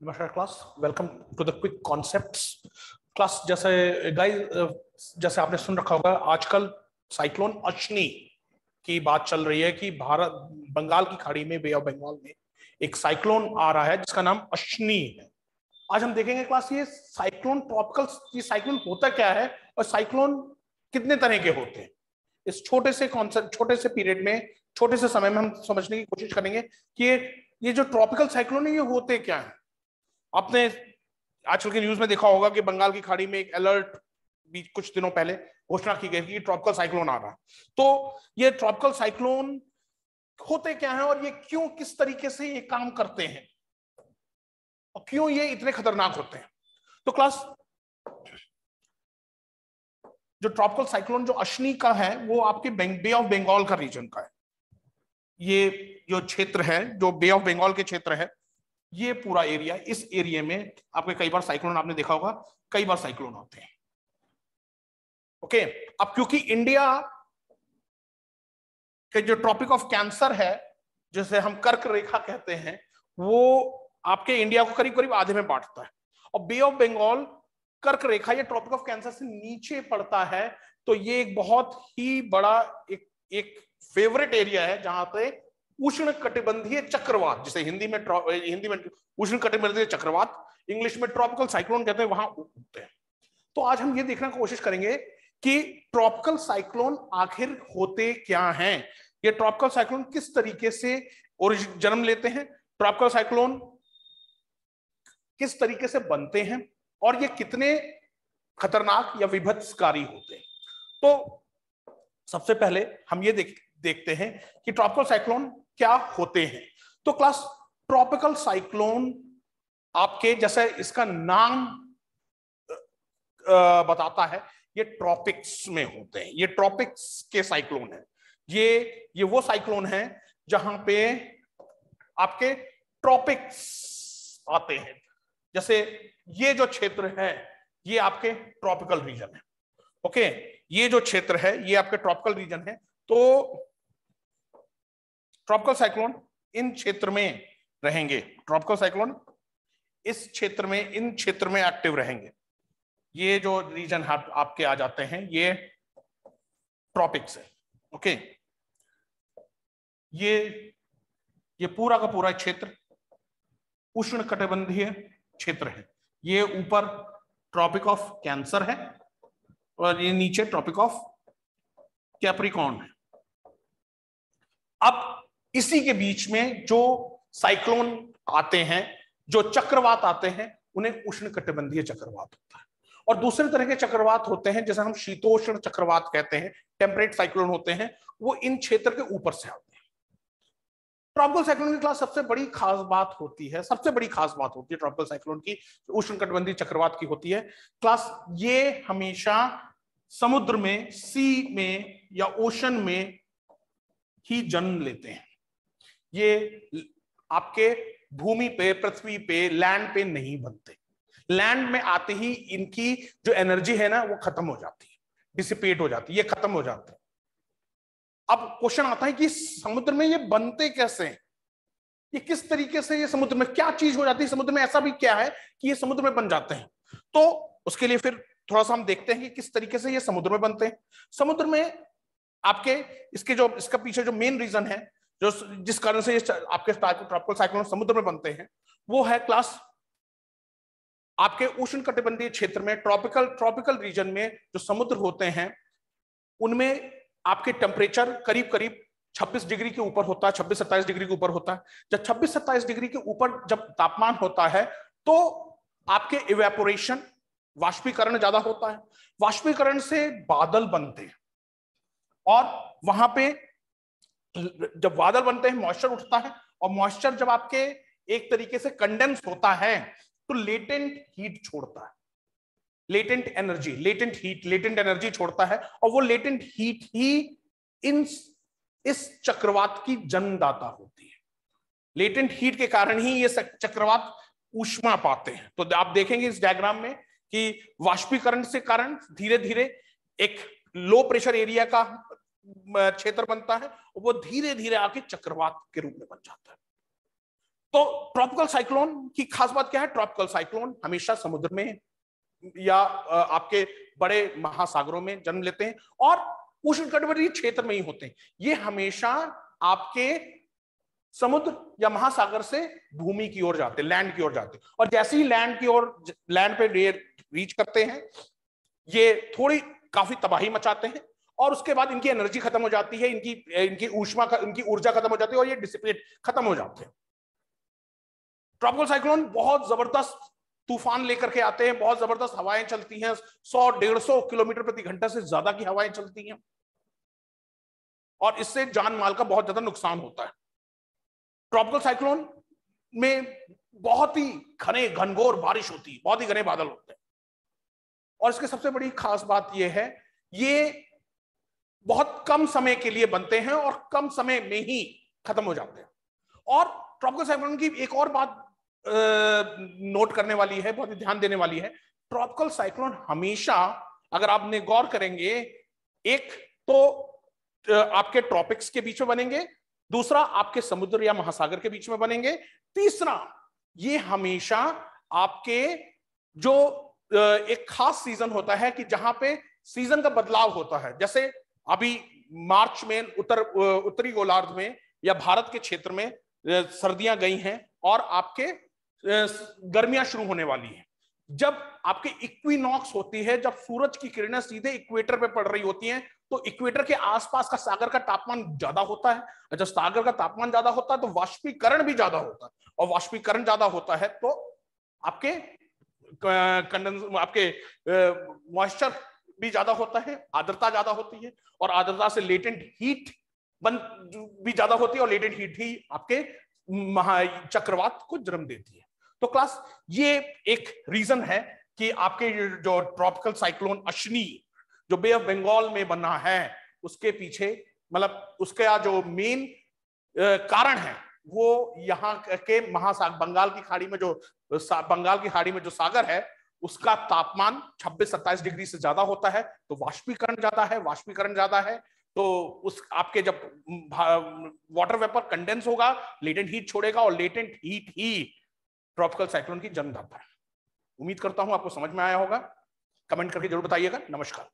नमस्कार class, welcome to the quick concepts class. जैसे guys, जैसे आपने सुन रखा होगा, आजकल साइक्लोन अश्नी की बात चल रही है कि भारत बंगाल की खाड़ी में, बे ऑफ बंगाल में एक साइक्लोन आ रहा है जिसका नाम अश्नी है। आज हम देखेंगे क्लास ये साइक्लोन ट्रॉपिकल, ये साइक्लोन होता क्या है और साइक्लोन कितने तरह के होते हैं। इस छोटे से कॉन्सेप्ट, छोटे से पीरियड में, छोटे से समय में हम समझने की कोशिश करेंगे कि ये जो ट्रॉपिकल साइक्लोन है ये होते क्या है। आपने आजकल के न्यूज में देखा होगा कि बंगाल की खाड़ी में एक अलर्ट भी कुछ दिनों पहले घोषणा की गई कि ट्रॉपिकल साइक्लोन आ रहा है। तो ये ट्रॉपिकल साइक्लोन होते क्या हैं और ये क्यों, किस तरीके से ये काम करते हैं और क्यों ये इतने खतरनाक होते हैं। तो क्लास, जो ट्रॉपिकल साइक्लोन जो अश्नी का है वो आपके बे ऑफ बंगाल का रीजन का है। ये जो क्षेत्र है, जो बे ऑफ बंगाल के क्षेत्र है, ये पूरा एरिया, इस एरिया में आपके कई बार साइक्लोन, आपने देखा होगा कई बार साइक्लोन आते हैं। ओके, अब क्योंकि इंडिया के जो ट्रॉपिक ऑफ कैंसर है, जिसे हम कर्क रेखा कहते हैं, वो आपके इंडिया को करीब करीब आधे में बांटता है और बे ऑफ बंगाल कर्क रेखा, ये ट्रॉपिक ऑफ कैंसर से नीचे पड़ता है। तो ये एक बहुत ही बड़ा एक फेवरेट एरिया है जहां पे उष्ण कटिबंधीय चक्रवात, जिसे हिंदी में उष्ण कटिबंधीय चक्रवात, इंग्लिश में ट्रॉपिकल साइक्लोन कहते हैं, वहां उगते हैं। तो आज हम ये देखने की कोशिश करेंगे कि ट्रॉपिकल साइक्लोन आखिर होते क्या हैं, ये ट्रॉपिकल साइक्लोन किस तरीके से जन्म लेते हैं, ट्रॉपिकल साइक्लोन किस तरीके से बनते हैं और ये कितने खतरनाक या विभत्सकारी होते हैं। तो सबसे पहले हम ये देखते हैं कि ट्रॉपिकल साइक्लोन क्या होते हैं। तो क्लास, ट्रॉपिकल साइक्लोन आपके, जैसे इसका नाम बताता है, ये ट्रॉपिक्स में होते हैं, ये ट्रॉपिक्स के साइक्लोन है। ये वो साइक्लोन है जहां पे आपके ट्रॉपिक्स आते हैं। जैसे ये जो क्षेत्र है ये आपके ट्रॉपिकल रीजन है। ओके, ये जो क्षेत्र है ये आपके ट्रॉपिकल रीजन है। तो ट्रॉपिकल साइक्लोन इन क्षेत्र में रहेंगे, ट्रॉपिकल साइक्लोन इस क्षेत्र में, इन क्षेत्र में एक्टिव रहेंगे। ये जो रीजन आपके आ जाते हैं ये ट्रॉपिक्स है। ओके, ये पूरा का पूरा क्षेत्र उष्ण कटिबंधीय क्षेत्र है। ये ऊपर ट्रॉपिक ऑफ कैंसर है और ये नीचे ट्रॉपिक ऑफ कैप्रिकॉर्न है। अब इसी के बीच में जो साइक्लोन आते हैं, जो चक्रवात आते हैं, उन्हें उष्ण कटिबंधीय चक्रवात होता है। और दूसरे तरह के चक्रवात होते हैं जैसे हम शीतोष्ण चक्रवात कहते हैं, टेम्परेट साइक्लोन होते हैं, वो इन क्षेत्र के ऊपर से आते हैं। ट्रॉपिकल साइक्लोन की क्लास सबसे बड़ी खास बात होती है, सबसे बड़ी खास बात होती है ट्रॉपिकल साइक्लोन की, उष्ण कटिबंधीय चक्रवात की होती है क्लास, ये हमेशा समुद्र में, सी में या ओशन में ही जन्म लेते हैं। ये आपके भूमि पे, पृथ्वी पे, लैंड पे नहीं बनते। लैंड में आते ही इनकी जो एनर्जी है ना वो खत्म हो जाती है, डिसिपेट हो जाती है, ये खत्म हो जाते हैं। अब क्वेश्चन आता है कि समुद्र में ये बनते कैसे हैं, ये किस तरीके से, ये समुद्र में क्या चीज हो जाती है, समुद्र में ऐसा भी क्या है कि ये समुद्र में बन जाते हैं। तो उसके लिए फिर थोड़ा सा हम देखते हैं कि किस तरीके से ये समुद्र में बनते हैं। समुद्र में आपके इसका पीछे जो मेन रीजन है, जो जिस कारण से ये आपके ट्रॉपिकल साइक्लोन समुद्र में बनते हैं, वो है क्लास आपके उष्ण कटिबंधीय क्षेत्र में, ट्रॉपिकल रीजन में जो समुद्र होते हैं उनमें आपके टेम्परेचर करीब करीब 26 डिग्री के ऊपर होता है, 26-27 डिग्री के ऊपर होता है। जब 26-27 डिग्री के ऊपर जब तापमान होता है तो आपके इवेपोरेशन, वाष्पीकरण ज्यादा होता है। वाष्पीकरण से बादल बनते हैं और वहां पे जब बादल बनते हैं मॉइस्चर उठता है और मॉइस्चर जब आपके एक तरीके से कंडेंस होता है तो लेटेंट हीट छोड़ता है, लेटेंट एनर्जी छोड़ता है और वो लेटेंट हीट ही इस चक्रवात की जन्मदाता होती है। लेटेंट हीट के कारण ही ये चक्रवात ऊष्मा पाते हैं। तो आप देखेंगे इस डायग्राम में कि वाष्पीकरण से कारण धीरे धीरे एक लो प्रेशर एरिया का क्षेत्र बनता है और वो धीरे धीरे आके चक्रवात के रूप में बन जाता है। तो ट्रॉपिकल साइक्लोन की खास बात क्या है? ट्रॉपिकल साइक्लोन हमेशा समुद्र में या आपके बड़े महासागरों में जन्म लेते हैं और उष्णकटिबंधीय क्षेत्र में ही होते हैं। ये हमेशा आपके समुद्र या महासागर से भूमि की ओर जाते, लैंड की ओर जाते, और जैसे ही लैंड पे रीच करते हैं, ये थोड़ी काफी तबाही मचाते हैं और उसके बाद इनकी एनर्जी खत्म हो जाती है, इनकी ऊर्जा खत्म हो जाती है और ये डिसिपेट खत्म हो जाते हैं। ट्रॉपिकल साइक्लोन बहुत जबरदस्त तूफान लेकर के आते हैं, बहुत जबरदस्त हवाएं चलती हैं, 100-150 किलोमीटर प्रति घंटा से ज्यादा की हवाएं चलती हैं और इससे जान माल का बहुत ज्यादा नुकसान होता है। ट्रॉपिकल साइक्लोन में बहुत ही घनघोर बारिश होती है, बहुत ही घने बादल होते हैं और इसकी सबसे बड़ी खास बात यह है, ये बहुत कम समय के लिए बनते हैं और कम समय में ही खत्म हो जाते हैं। और ट्रॉपिकल साइक्लोन की एक और बात नोट करने वाली है, बहुत ध्यान देने वाली है। ट्रॉपिकल साइक्लोन हमेशा, अगर आपने गौर करेंगे, एक तो आपके ट्रॉपिक्स के बीच में बनेंगे, दूसरा आपके समुद्र या महासागर के बीच में बनेंगे, तीसरा ये हमेशा आपके जो एक खास सीजन होता है कि जहां पे सीजन का बदलाव होता है। जैसे अभी मार्च में उत्तरी गोलार्ध में या भारत के क्षेत्र में सर्दियां गई हैं और आपके गर्मियां शुरू होने वाली हैं। जब आपके इक्विनॉक्स होती है, जब सूरज की किरणें सीधे इक्वेटर पे पड़ रही होती हैं, तो इक्वेटर के आसपास का सागर का तापमान ज्यादा होता है। जब सागर का तापमान ज्यादा होता है तो वाष्पीकरण भी ज्यादा होता है, और वाष्पीकरण ज्यादा होता है तो आपके मॉइस्चर भी ज्यादा होता है, आर्द्रता ज्यादा होती है, और आर्द्रता से लेटेंट हीट भी ज्यादा होती है, और लेटेंट हीट ही आपके चक्रवात को जन्म देती है। तो क्लास, ये एक रीजन है कि आपके जो ट्रॉपिकल साइक्लोन अश्विनी जो बे ऑफ बंगाल में बना है, उसके पीछे मतलब उसका जो मेन कारण है वो यहाँ के महासागर, बंगाल की खाड़ी में जो सागर है उसका तापमान 26-27 डिग्री से ज्यादा होता है, तो वाष्पीकरण ज्यादा है, तो उस आपके जब वाटर वेपर कंडेंस होगा, लेटेंट हीट छोड़ेगा, और लेटेंट हीट ही ट्रॉपिकल साइक्लोन की जन्मदाता है। उम्मीद करता हूं आपको समझ में आया होगा। कमेंट करके जरूर बताइएगा। नमस्कार।